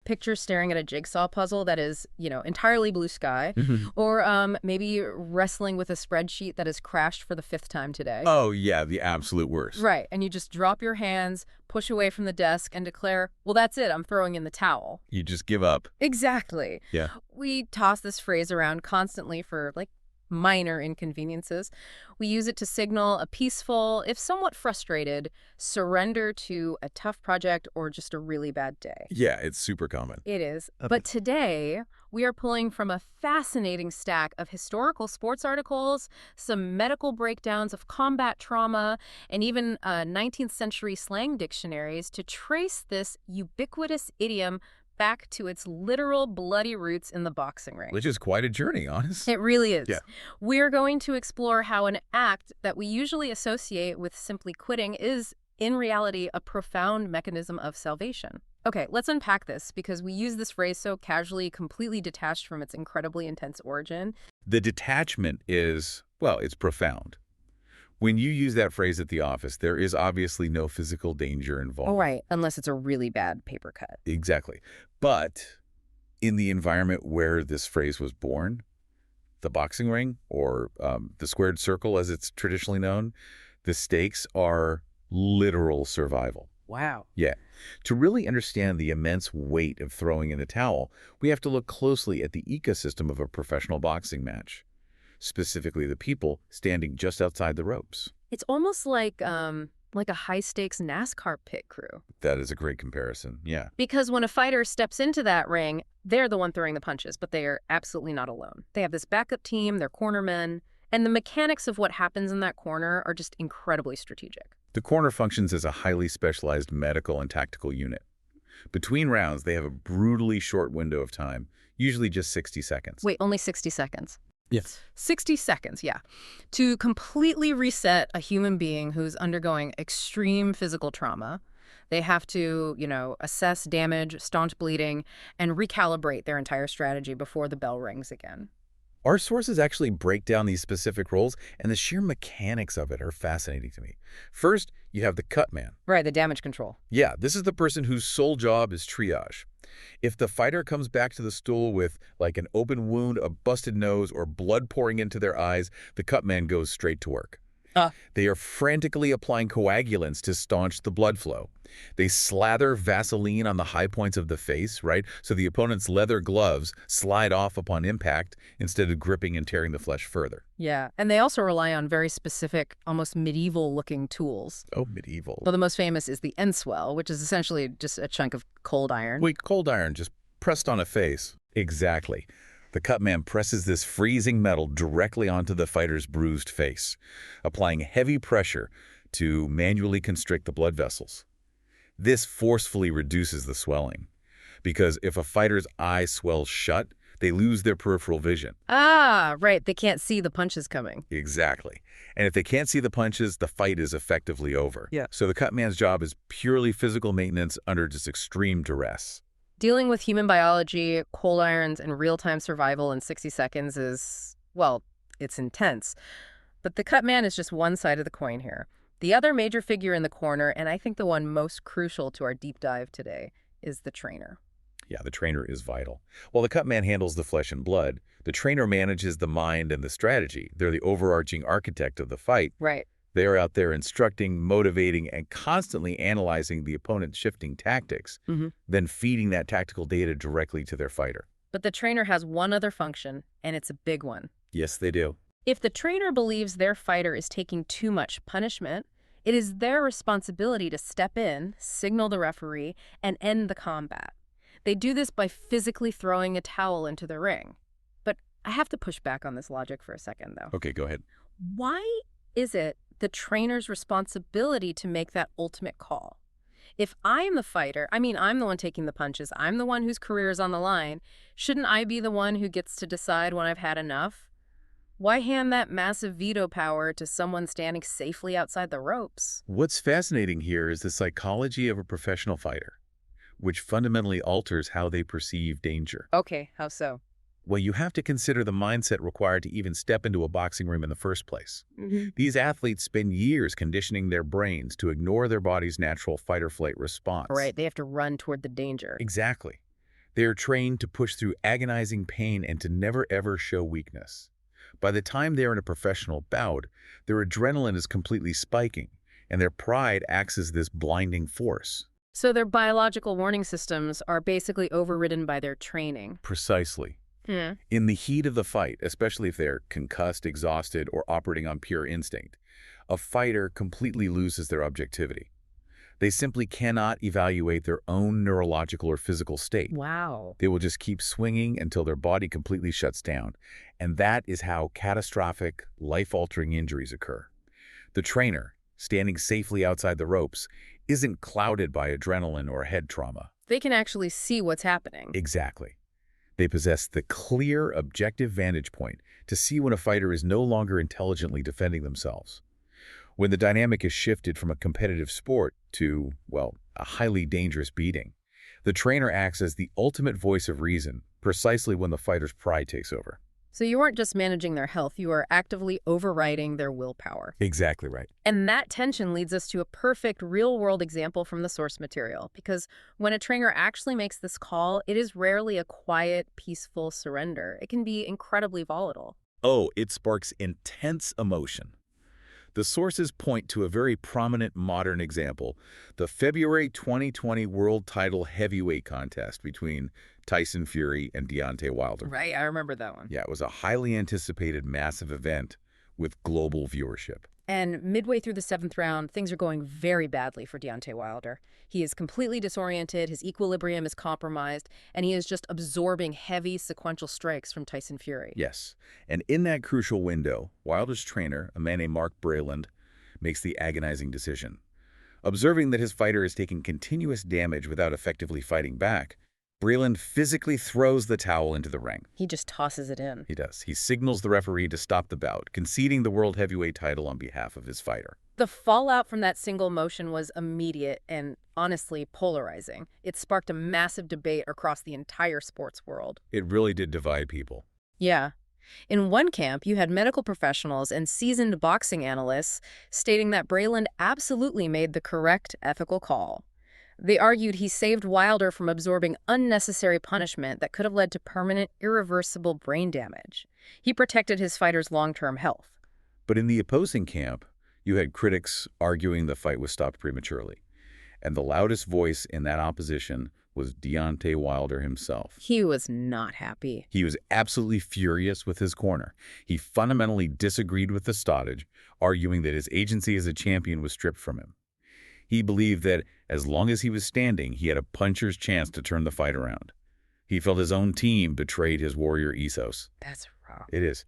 picture staring at a jigsaw puzzle that is, entirely blue sky, or maybe wrestling with a spreadsheet that has crashed for the 5th time today. Oh, yeah, the absolute worst. Right, and you just drop your hands, push away from the desk, and declare, well, that's it, I'm throwing in the towel. You just give up. Exactly. Yeah. We toss this phrase around constantly for, minor inconveniences. We use it to signal a peaceful, if somewhat frustrated, surrender to a tough project or just a really bad day. Yeah, it's super common. It is. But today, we are pulling from a fascinating stack of historical sports articles, some medical breakdowns of combat trauma, and even 19th century slang dictionaries to trace this ubiquitous idiom back to its literal bloody roots in the boxing ring. Which is quite a journey, honest. It really is. Yeah. We're going to explore how an act that we usually associate with simply quitting is, in reality, a profound mechanism of salvation. Okay, let's unpack this because we use this phrase so casually, completely detached from its incredibly intense origin. The detachment is, well, it's profound. When you use that phrase at the office, there is obviously no physical danger involved. Oh, right, unless it's a really bad paper cut. Exactly. But in the environment where this phrase was born, the boxing ring, or the squared circle as it's traditionally known, the stakes are literal survival. Wow. Yeah. To really understand the immense weight of throwing in the towel, we have to look closely at the ecosystem of a professional boxing match, specifically the people standing just outside the ropes. It's almost like a high-stakes NASCAR pit crew. That is a great comparison, yeah. Because when a fighter steps into that ring, they're the one throwing the punches, but they are absolutely not alone. They have this backup team, their cornermen, and the mechanics of what happens in that corner are just incredibly strategic. The corner functions as a highly specialized medical and tactical unit. Between rounds, they have a brutally short window of time, usually just 60 seconds. Wait, only 60 seconds? Yes. 60 seconds, yeah. To completely reset a human being who's undergoing extreme physical trauma. They have to, assess damage, staunch bleeding, and recalibrate their entire strategy before the bell rings again. Our sources actually break down these specific roles, and the sheer mechanics of it are fascinating to me. First, you have the cut man. Right, the damage control. Yeah, this is the person whose sole job is triage. If the fighter comes back to the stool with, an open wound, a busted nose, or blood pouring into their eyes, the cut man goes straight to work. They are frantically applying coagulants to staunch the blood flow. They slather Vaseline on the high points of the face, right? So the opponent's leather gloves slide off upon impact instead of gripping and tearing the flesh further. Yeah, and they also rely on very specific, almost medieval-looking tools. Oh, medieval. Well, the most famous is the enswell, which is essentially just a chunk of cold iron. Wait, cold iron just pressed on a face. Exactly. The cut man presses this freezing metal directly onto the fighter's bruised face, applying heavy pressure to manually constrict the blood vessels. This forcefully reduces the swelling, because if a fighter's eye swells shut, they lose their peripheral vision. Ah, right. They can't see the punches coming. Exactly. And if they can't see the punches, the fight is effectively over. Yeah. So the cut man's job is purely physical maintenance under just extreme duress. Dealing with human biology, cold irons, and real-time survival in 60 seconds is, well, it's intense. But the cut man is just one side of the coin here. The other major figure in the corner, and I think the one most crucial to our deep dive today, is the trainer. Yeah, the trainer is vital. While the cut man handles the flesh and blood, the trainer manages the mind and the strategy. They're the overarching architect of the fight. Right. They are out there instructing, motivating, and constantly analyzing the opponent's shifting tactics, then feeding that tactical data directly to their fighter. But the trainer has one other function, and it's a big one. Yes, they do. If the trainer believes their fighter is taking too much punishment, it is their responsibility to step in, signal the referee, and end the combat. They do this by physically throwing a towel into the ring. But I have to push back on this logic for a second, though. Okay, go ahead. Why is it the trainer's responsibility to make that ultimate call? If I'm the fighter, I'm the one taking the punches, I'm the one whose career is on the line, shouldn't I be the one who gets to decide when I've had enough? Why hand that massive veto power to someone standing safely outside the ropes? What's fascinating here is the psychology of a professional fighter, which fundamentally alters how they perceive danger. Okay, how so? Well, you have to consider the mindset required to even step into a boxing ring in the first place. These athletes spend years conditioning their brains to ignore their body's natural fight-or-flight response. Right, they have to run toward the danger. Exactly. They are trained to push through agonizing pain and to never ever show weakness. By the time they are in a professional bout, their adrenaline is completely spiking, and their pride acts as this blinding force. So their biological warning systems are basically overridden by their training. Precisely. In the heat of the fight, especially if they're concussed, exhausted, or operating on pure instinct, a fighter completely loses their objectivity. They simply cannot evaluate their own neurological or physical state. Wow. They will just keep swinging until their body completely shuts down. And that is how catastrophic, life-altering injuries occur. The trainer, standing safely outside the ropes, isn't clouded by adrenaline or head trauma. They can actually see what's happening. Exactly. They possess the clear, objective vantage point to see when a fighter is no longer intelligently defending themselves. When the dynamic is shifted from a competitive sport to, well, a highly dangerous beating, the trainer acts as the ultimate voice of reason, precisely when the fighter's pride takes over. So you aren't just managing their health, you are actively overriding their willpower. Exactly right. And that tension leads us to a perfect real-world example from the source material, because when a trainer actually makes this call, it is rarely a quiet, peaceful surrender. It can be incredibly volatile. Oh, it sparks intense emotion. The sources point to a very prominent modern example, the February 2020 World Title Heavyweight Contest between Tyson Fury and Deontay Wilder. Right, I remember that one. Yeah, it was a highly anticipated massive event with global viewership. And midway through the 7th round, things are going very badly for Deontay Wilder. He is completely disoriented, his equilibrium is compromised, and he is just absorbing heavy sequential strikes from Tyson Fury. Yes, and in that crucial window, Wilder's trainer, a man named Mark Breland, makes the agonizing decision. Observing that his fighter is taking continuous damage without effectively fighting back, Breland physically throws the towel into the ring. He just tosses it in. He does. He signals the referee to stop the bout, conceding the world heavyweight title on behalf of his fighter. The fallout from that single motion was immediate and, honestly, polarizing. It sparked a massive debate across the entire sports world. It really did divide people. Yeah. In one camp, you had medical professionals and seasoned boxing analysts stating that Breland absolutely made the correct ethical call. They argued he saved Wilder from absorbing unnecessary punishment that could have led to permanent, irreversible brain damage. He protected his fighter's long-term health. But in the opposing camp, you had critics arguing the fight was stopped prematurely. And the loudest voice in that opposition was Deontay Wilder himself. He was not happy. He was absolutely furious with his corner. He fundamentally disagreed with the stoppage, arguing that his agency as a champion was stripped from him. He believed that as long as he was standing, he had a puncher's chance to turn the fight around. He felt his own team betrayed his warrior ethos. That's wrong. It is.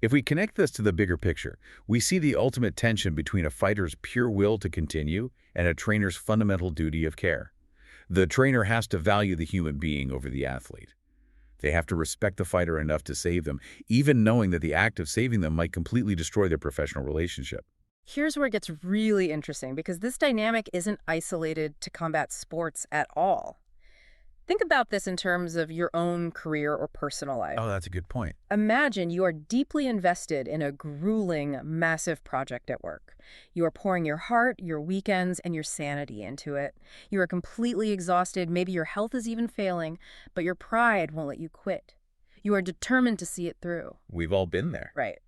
If we connect this to the bigger picture, we see the ultimate tension between a fighter's pure will to continue and a trainer's fundamental duty of care. The trainer has to value the human being over the athlete. They have to respect the fighter enough to save them, even knowing that the act of saving them might completely destroy their professional relationship. Here's where it gets really interesting, because this dynamic isn't isolated to combat sports at all. Think about this in terms of your own career or personal life. Oh, that's a good point. Imagine you are deeply invested in a grueling, massive project at work. You are pouring your heart, your weekends, and your sanity into it. You are completely exhausted, maybe your health is even failing, but your pride won't let you quit. You are determined to see it through. We've all been there. Right.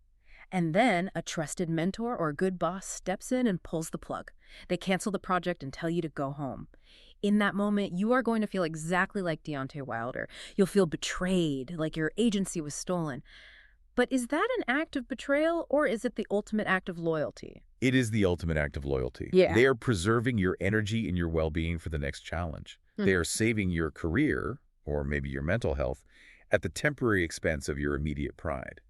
And then a trusted mentor or a good boss steps in and pulls the plug. They cancel the project and tell you to go home. In that moment, you are going to feel exactly like Deontay Wilder. You'll feel betrayed, like your agency was stolen. But is that an act of betrayal, or is it the ultimate act of loyalty? It is the ultimate act of loyalty. Yeah. They are preserving your energy and your well-being for the next challenge. They are saving your career, or maybe your mental health, at the temporary expense of your immediate pride.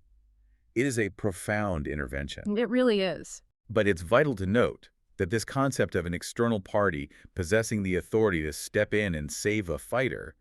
It is a profound intervention. It really is. But it's vital to note that this concept of an external party possessing the authority to step in and save a fighter,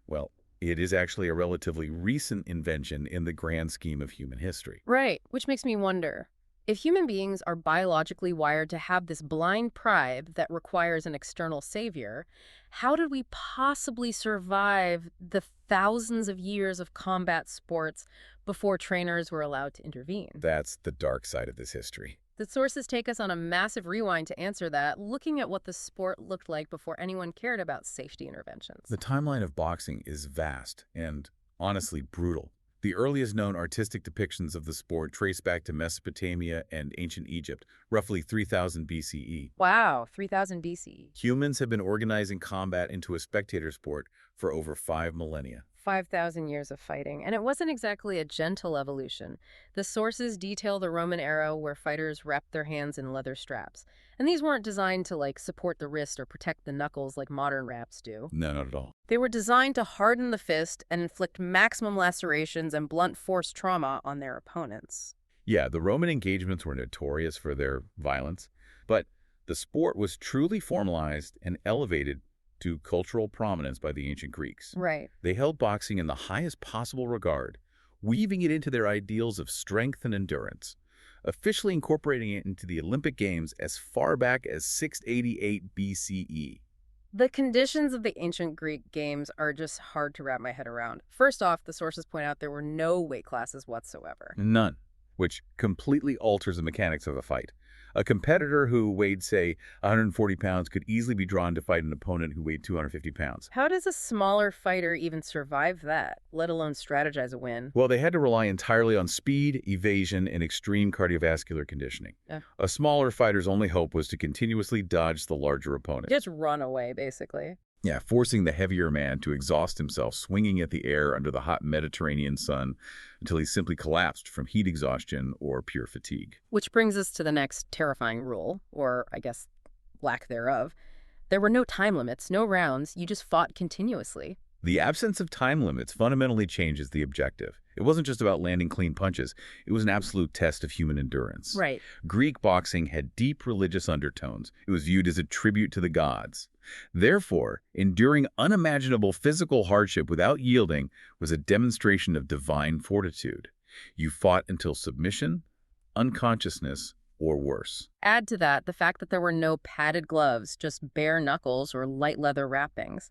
well, it is actually a relatively recent invention in the grand scheme of human history. Right, which makes me wonder, if human beings are biologically wired to have this blind pride that requires an external savior, how did we possibly survive the thousands of years of combat sports before trainers were allowed to intervene? That's the dark side of this history. The sources take us on a massive rewind to answer that, looking at what the sport looked like before anyone cared about safety interventions. The timeline of boxing is vast and, honestly, brutal. The earliest known artistic depictions of the sport trace back to Mesopotamia and ancient Egypt, roughly 3000 BCE. Wow, 3000 BCE. Humans have been organizing combat into a spectator sport for over 5 millennia. 5,000 years of fighting, and it wasn't exactly a gentle evolution. The sources detail the Roman era where fighters wrapped their hands in leather straps. And these weren't designed to, support the wrist or protect the knuckles like modern wraps do. No, not at all. They were designed to harden the fist and inflict maximum lacerations and blunt force trauma on their opponents. Yeah, the Roman engagements were notorious for their violence, but the sport was truly formalized and elevated to cultural prominence by the ancient Greeks. Right. They held boxing in the highest possible regard, weaving it into their ideals of strength and endurance, officially incorporating it into the Olympic Games as far back as 688 BCE. The conditions of the ancient Greek games are just hard to wrap my head around. First off, the sources point out there were no weight classes whatsoever. None, which completely alters the mechanics of a fight. A competitor who weighed, say, 140 pounds could easily be drawn to fight an opponent who weighed 250 pounds. How does a smaller fighter even survive that, let alone strategize a win? Well, they had to rely entirely on speed, evasion, and extreme cardiovascular conditioning. A smaller fighter's only hope was to continuously dodge the larger opponent. Just run away, basically. Yeah, forcing the heavier man to exhaust himself swinging at the air under the hot Mediterranean sun until he simply collapsed from heat exhaustion or pure fatigue. Which brings us to the next terrifying rule, or I guess lack thereof. There were no time limits, no rounds, you just fought continuously. The absence of time limits fundamentally changes the objective. It wasn't just about landing clean punches. It was an absolute test of human endurance. Right. Greek boxing had deep religious undertones. It was viewed as a tribute to the gods. Therefore, enduring unimaginable physical hardship without yielding was a demonstration of divine fortitude. You fought until submission, unconsciousness, or worse. Add to that the fact that there were no padded gloves, just bare knuckles or light leather wrappings.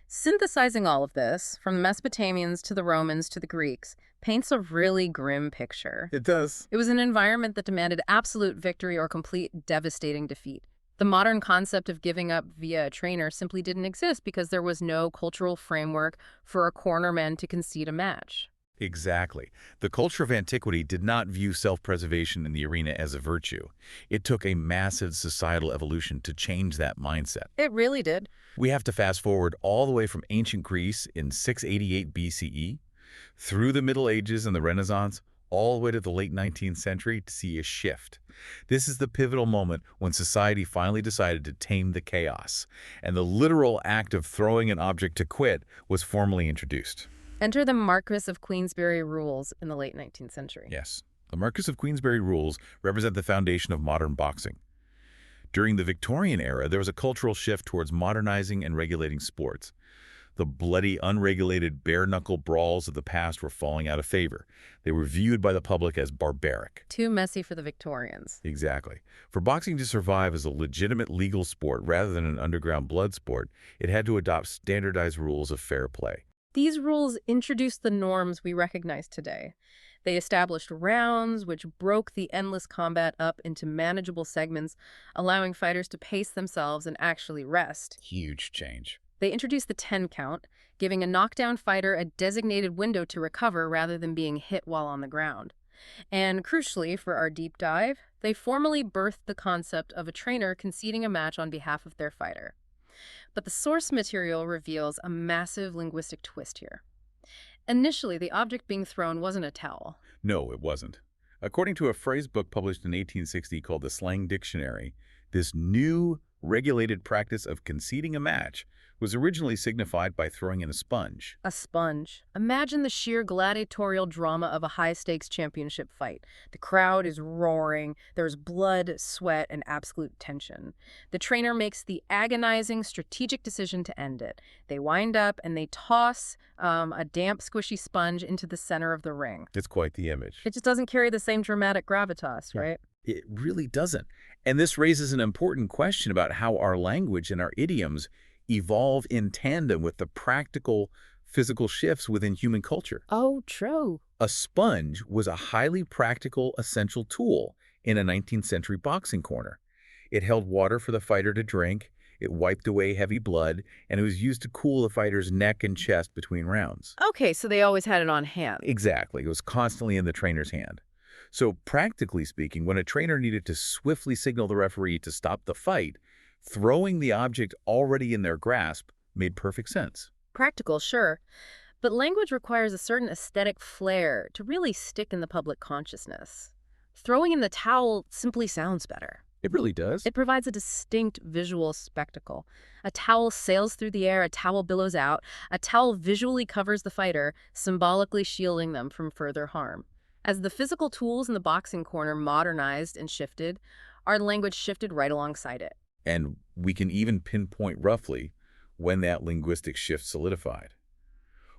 Synthesizing all of this, from the Mesopotamians to the Romans to the Greeks, paints a really grim picture. It does. It was an environment that demanded absolute victory or complete devastating defeat. The modern concept of giving up via a trainer simply didn't exist because there was no cultural framework for a cornerman to concede a match. Exactly. The culture of antiquity did not view self-preservation in the arena as a virtue. It took a massive societal evolution to change that mindset. It really did. We have to fast forward all the way from ancient Greece in 688 BCE, through the Middle Ages and the Renaissance, all the way to the late 19th century to see a shift. This is the pivotal moment when society finally decided to tame the chaos, and the literal act of throwing an object to quit was formally introduced. Enter the Marquis of Queensberry Rules in the late 19th century. Yes, the Marquis of Queensberry Rules represent the foundation of modern boxing. During the Victorian era, there was a cultural shift towards modernizing and regulating sports. The bloody, unregulated, bare-knuckle brawls of the past were falling out of favor. They were viewed by the public as barbaric. Too messy for the Victorians. Exactly. For boxing to survive as a legitimate legal sport rather than an underground blood sport, it had to adopt standardized rules of fair play. These rules introduced the norms we recognize today. They established rounds, which broke the endless combat up into manageable segments, allowing fighters to pace themselves and actually rest. Huge change. They introduced the 10 count, giving a knockdown fighter a designated window to recover rather than being hit while on the ground. And crucially, for our deep dive, they formally birthed the concept of a trainer conceding a match on behalf of their fighter. But the source material reveals a massive linguistic twist here. Initially, the object being thrown wasn't a towel. No, it wasn't. According to a phrase book published in 1860 called the Slang Dictionary, this new, regulated practice of conceding a match was originally signified by throwing in a sponge. A sponge. Imagine the sheer gladiatorial drama of a high-stakes championship fight. The crowd is roaring, there's blood, sweat, and absolute tension. The trainer makes the agonizing, strategic decision to end it. They wind up and they toss a damp, squishy sponge into the center of the ring. It's quite the image. It just doesn't carry the same dramatic gravitas, right? It really doesn't. And this raises an important question about how our language and our idioms evolve in tandem with the practical, physical shifts within human culture. Oh, true. A sponge was a highly practical, essential tool in a 19th century boxing corner. It held water for the fighter to drink, it wiped away heavy blood, and it was used to cool the fighter's neck and chest between rounds. Okay, so they always had it on hand. Exactly. It was constantly in the trainer's hand. So practically speaking, when a trainer needed to swiftly signal the referee to stop the fight, throwing the object already in their grasp made perfect sense. Practical, sure. But language requires a certain aesthetic flair to really stick in the public consciousness. Throwing in the towel simply sounds better. It really does. It provides a distinct visual spectacle. A towel sails through the air, a towel billows out, a towel visually covers the fighter, symbolically shielding them from further harm. As the physical tools in the boxing corner modernized and shifted, our language shifted right alongside it. And we can even pinpoint roughly when that linguistic shift solidified.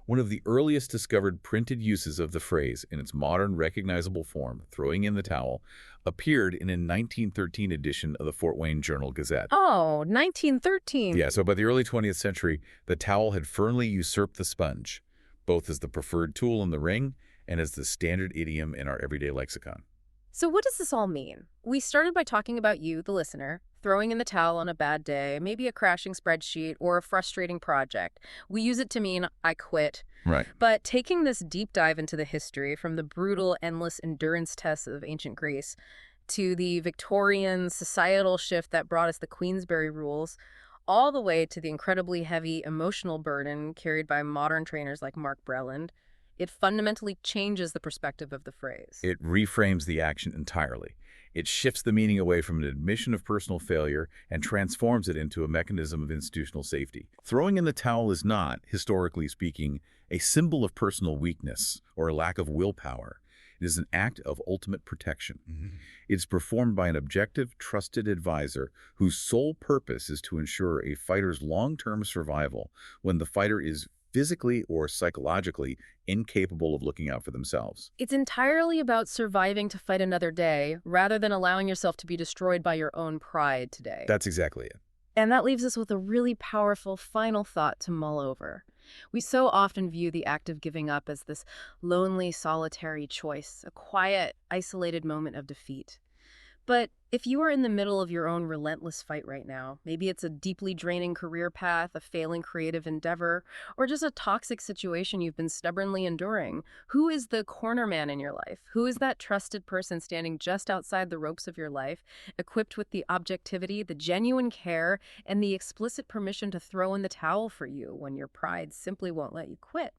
One of the earliest discovered printed uses of the phrase in its modern recognizable form, throwing in the towel, appeared in a 1913 edition of the Fort Wayne Journal-Gazette. Oh, 1913. Yeah, so by the early 20th century, the towel had firmly usurped the sponge, both as the preferred tool in the ring and as the standard idiom in our everyday lexicon. So what does this all mean? We started by talking about you, the listener, throwing in the towel on a bad day, maybe a crashing spreadsheet or a frustrating project. We use it to mean I quit. Right. But taking this deep dive into the history, from the brutal, endless endurance tests of ancient Greece to the Victorian societal shift that brought us the Queensberry Rules, all the way to the incredibly heavy emotional burden carried by modern trainers like Mark Breland, it fundamentally changes the perspective of the phrase. It reframes the action entirely. It shifts the meaning away from an admission of personal failure and transforms it into a mechanism of institutional safety. Throwing in the towel is not, historically speaking, a symbol of personal weakness or a lack of willpower. It is an act of ultimate protection. It's performed by an objective, trusted advisor whose sole purpose is to ensure a fighter's long-term survival when the fighter is physically or psychologically incapable of looking out for themselves. It's entirely about surviving to fight another day, rather than allowing yourself to be destroyed by your own pride today. That's exactly it. And that leaves us with a really powerful final thought to mull over. We so often view the act of giving up as this lonely, solitary choice, a quiet, isolated moment of defeat. But if you are in the middle of your own relentless fight right now, maybe it's a deeply draining career path, a failing creative endeavor, or just a toxic situation you've been stubbornly enduring, who is the corner man in your life? Who is that trusted person standing just outside the ropes of your life, equipped with the objectivity, the genuine care, and the explicit permission to throw in the towel for you when your pride simply won't let you quit?